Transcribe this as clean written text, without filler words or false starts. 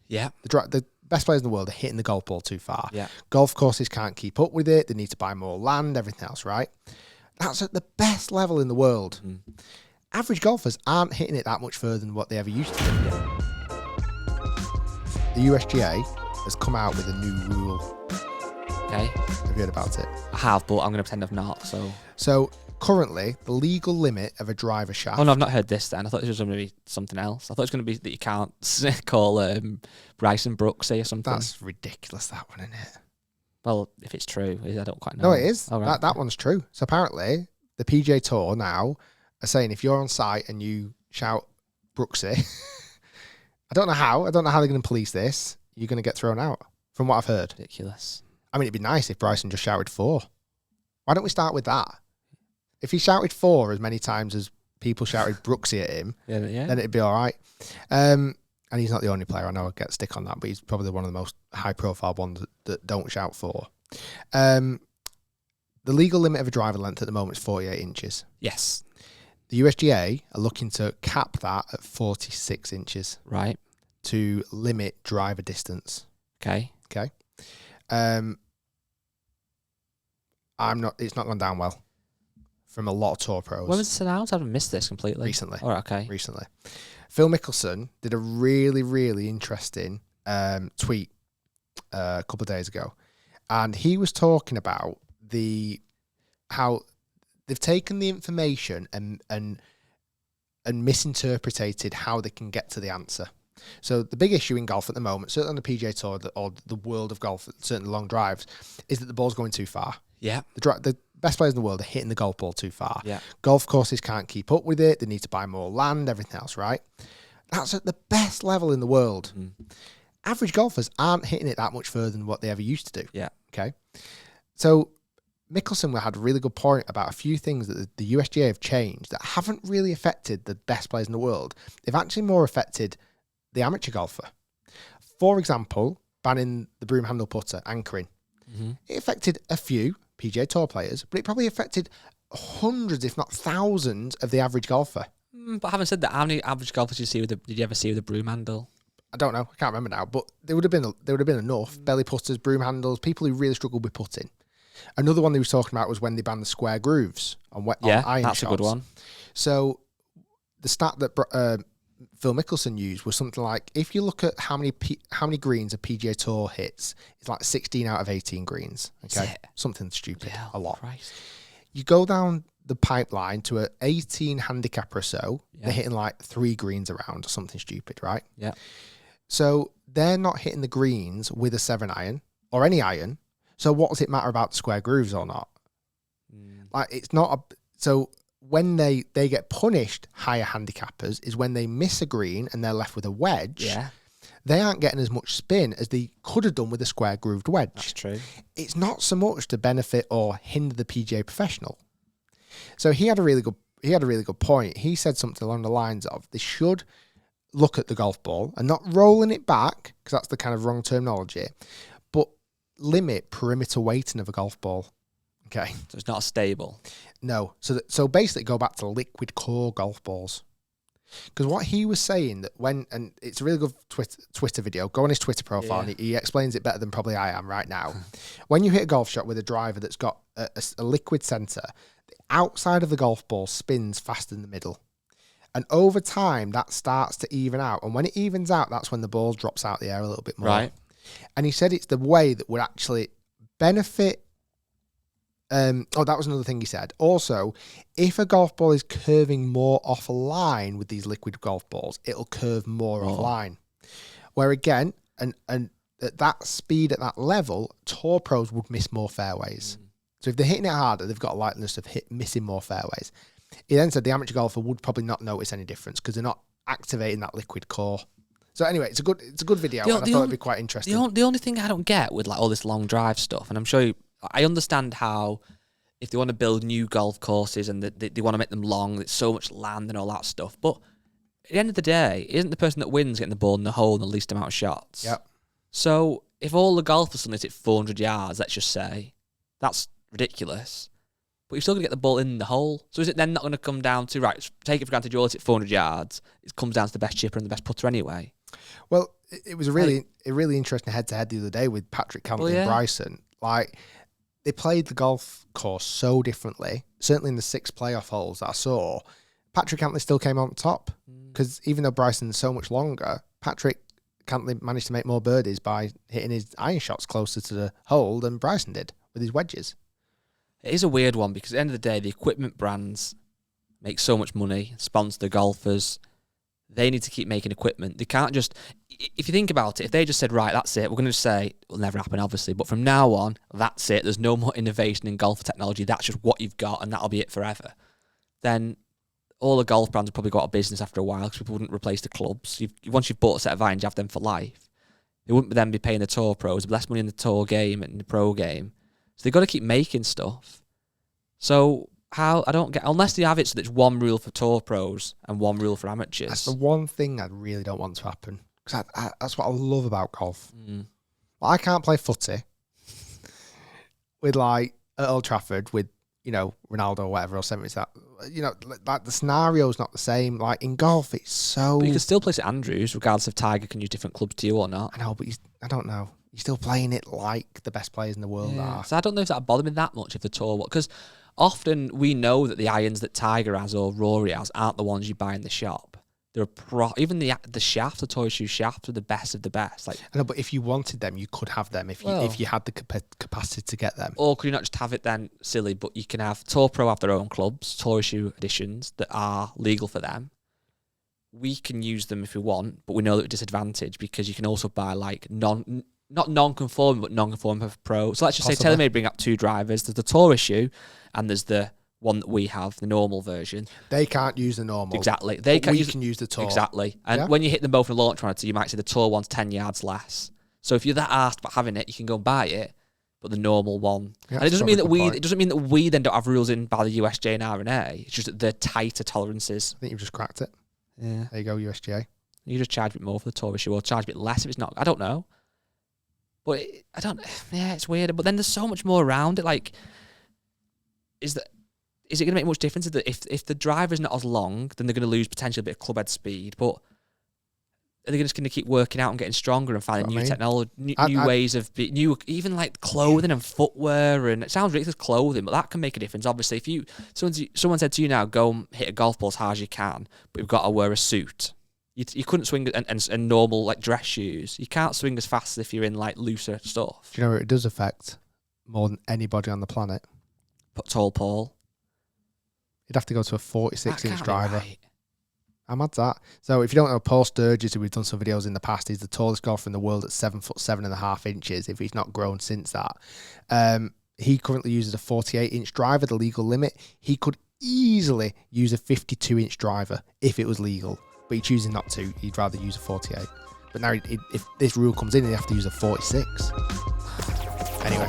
Yeah. The best players in the world are hitting the golf ball too far. Yeah. Golf courses can't keep up with it. They need to buy more land, everything else, right? That's at the best level in the world. Mm. Average golfers aren't hitting it that much further than what they ever used to do. Yeah. The USGA has come out with a new rule. Okay. Have you heard about it? I have, but I'm going to pretend I've not. So currently, the legal limit of a driver shaft. Oh no, I've not heard this. Then I thought this was going to be something else. I thought it was going to be that you can't call Bryson Brooksy or something. That's ridiculous. That one, isn't it? Well, if it's true, I don't quite know. No, it is. Oh, right. That one's true. So apparently, the PGA Tour now are saying if you're on site and you shout Brooksy, I don't know how they're going to police this. You're going to get thrown out. From what I've heard. Ridiculous. I mean, it'd be nice if Bryson just shouted 4. Why don't we start with that? If he shouted 4 as many times as people shouted Brooksy at him, then it'd be all right. And he's not the only player I know I get stick on that, but he's probably one of the most high-profile ones that don't shout 4. The legal limit of a driver length at the moment is 48 inches. Yes. The USGA are looking to cap that at 46 inches. Right. To limit driver distance. Okay. It's not gone down well from a lot of tour pros. When was this announced? I've missed this completely. Recently. Oh, okay. Recently. Phil Mickelson did a really, really interesting tweet a couple of days ago. And he was talking about how they've taken the information and misinterpreted how they can get to the answer. So the big issue in golf at the moment, certainly on the PGA Tour or the world of golf, certainly long drives, is that the ball's going too far. Yeah. The best players in the world are hitting the golf ball too far. Yeah. Golf courses can't keep up with it. They need to buy more land, everything else, right? That's at the best level in the world. Mm. Average golfers aren't hitting it that much further than what they ever used to do. Yeah. Okay. So Mickelson had a really good point about a few things that the USGA have changed that haven't really affected the best players in the world. They've actually more affected the amateur golfer. For example, banning the broom handle putter, anchoring. Mm-hmm. It affected a few PGA Tour players, but it probably affected hundreds, if not thousands, of the average golfer. But having said that, how many average golfers did you ever see with a broom handle? I don't know. I can't remember now, but there would have been enough belly putters, broom handles, people who really struggled with putting. Another one they was talking about was when they banned the square grooves on iron that's shots. a good one. So the stat that Phil Mickelson used was something like, if you look at how many greens a PGA Tour hits, it's like 16 out of 18 greens. Okay, something stupid, a lot. Christ. You go down the pipeline to a 18 handicapper or so, they're hitting like 3 greens around or something stupid, right? Yeah. So they're not hitting the greens with a 7 iron or any iron. So what does it matter about the square grooves or not? Like, it's not so when they get punished, higher handicappers, is when they miss a green and they're left with a wedge. Yeah. They aren't getting as much spin as they could have done with a square grooved wedge. That's true. It's not so much to benefit or hinder the PGA professional. So he had a really good point. He said something along the lines of they should look at the golf ball and not rolling it back, because that's the kind of wrong terminology, but limit perimeter weighting of a golf ball. Okay. So it's not stable. No. So basically go back to liquid core golf balls. Because what he was saying, that and it's a really good Twitter video, go on his Twitter profile, and he explains it better than probably I am right now. When you hit a golf shot with a driver that's got a liquid centre, the outside of the golf ball spins faster than the middle. And over time, that starts to even out. And when it evens out, that's when the ball drops out the air a little bit more. Right. And he said it's the way that would actually benefit. That was another thing he said. Also, if a golf ball is curving more off a line with these liquid golf balls, it'll curve more off line. Where again, and at that speed, at that level, tour pros would miss more fairways. So if they're hitting it harder, they've got a likeliness of missing more fairways. He then said the amateur golfer would probably not notice any difference because they're not activating that liquid core. So anyway, it's a good video, and I thought it'd be quite interesting. The only thing I don't get with like all this long drive stuff, and I'm sure I understand how if they want to build new golf courses and they want to make them long, it's so much land and all that stuff. But at the end of the day, isn't the person that wins getting the ball in the hole in the least amount of shots? Yep. So if all the golfers suddenly hit 400 yards, let's just say, that's ridiculous. But you're still going to get the ball in the hole. So is it then not going to come down to, right, take it for granted you all hit 400 yards, it comes down to the best chipper and the best putter anyway? Well, it was a really interesting head-to-head the other day with Patrick Cantlay and Bryson. Like, they played the golf course so differently. Certainly in the 6 playoff holes that I saw, Patrick Cantlay still came on top. Because even though Bryson's so much longer, Patrick Cantlay managed to make more birdies by hitting his iron shots closer to the hole than Bryson did with his wedges. It is a weird one because at the end of the day, the equipment brands make so much money, sponsor the golfers. They need to keep making equipment. They can't just, if you think about it, if they just said, right, that's it, we're going to say, it will never happen, obviously, but from now on, that's it. There's no more innovation in golf technology. That's just what you've got, and that'll be it forever. Then all the golf brands would probably go out of business after a while because people wouldn't replace the clubs. Once you've bought a set of irons, you have them for life. They wouldn't then be paying the tour pros. There'd be less money in the tour game and the pro game. So they've got to keep making stuff. So how, I don't get, unless they have it so that it's one rule for tour pros and one rule for amateurs. That's the one thing I really don't want to happen. Because that's what I love about golf. Well, I can't play footy with like at Old Trafford with, you know, Ronaldo or whatever, or something. That, you know, like the scenario's not the same. Like in golf, it's so. But you can still play at Andrews, regardless if Tiger can use different clubs to you or not. I know, but I don't know. You're still playing it like the best players in the world are. So I don't know if that'd bother me that much if the tour, because often we know that the irons that Tiger has or Rory has aren't the ones you buy in the shop. They're even the shaft, the toy shoe shafts are the best of the best. Like, I know, but if you wanted them, you could have them if you had the capacity to get them. Or could you not just have it then, silly, but you can have Tour Pro have their own clubs, toy shoe editions that are legal for them. We can use them if we want, but we know that we're disadvantaged because you can also buy like not non-conforming, but non-conforming for pro. So let's just say TaylorMade bring up 2 drivers. There's the Tour issue and there's the one that we have, the normal version. They can't use the normal. Exactly. We can use the Tour. Exactly. And when you hit them both in a launch monitor, you might see the Tour one's 10 yards less. So if you're that arsed about having it, you can go and buy it, but the normal one. Yeah, and it doesn't mean that we then don't have rules in by the USGA and R&A. It's just that they're tighter tolerances. I think you've just cracked it. Yeah. There you go, USGA. You just charge a bit more for the Tour issue or charge a bit less if it's not. I don't know. But it's weird. But then there's so much more around it. Like, is it going to make much difference if the driver's not as long, then they're going to lose potentially a bit of clubhead speed. But are they just going to keep working out and getting stronger and finding new technology, new ways of even like clothing and footwear? And it sounds ridiculous, clothing, but that can make a difference. Obviously, if someone said to you now, go and hit a golf ball as hard as you can, but you've got to wear a suit. You couldn't swing and normal like dress shoes. You can't swing as fast as if you're in like looser stuff. Do you know what it does affect more than anybody on the planet? But tall Paul. You'd have to go to a 46-inch driver. Right. How mad's that? So if you don't know, Paul Sturgis, who we've done some videos in the past, he's the tallest golfer in the world at 7'7.5" if he's not grown since that. He currently uses a 48-inch driver, the legal limit. He could easily use a 52-inch driver if it was legal. But he chooses not to. He'd rather use a 48. But now, if this rule comes in, he'd have to use a 46. Anyway.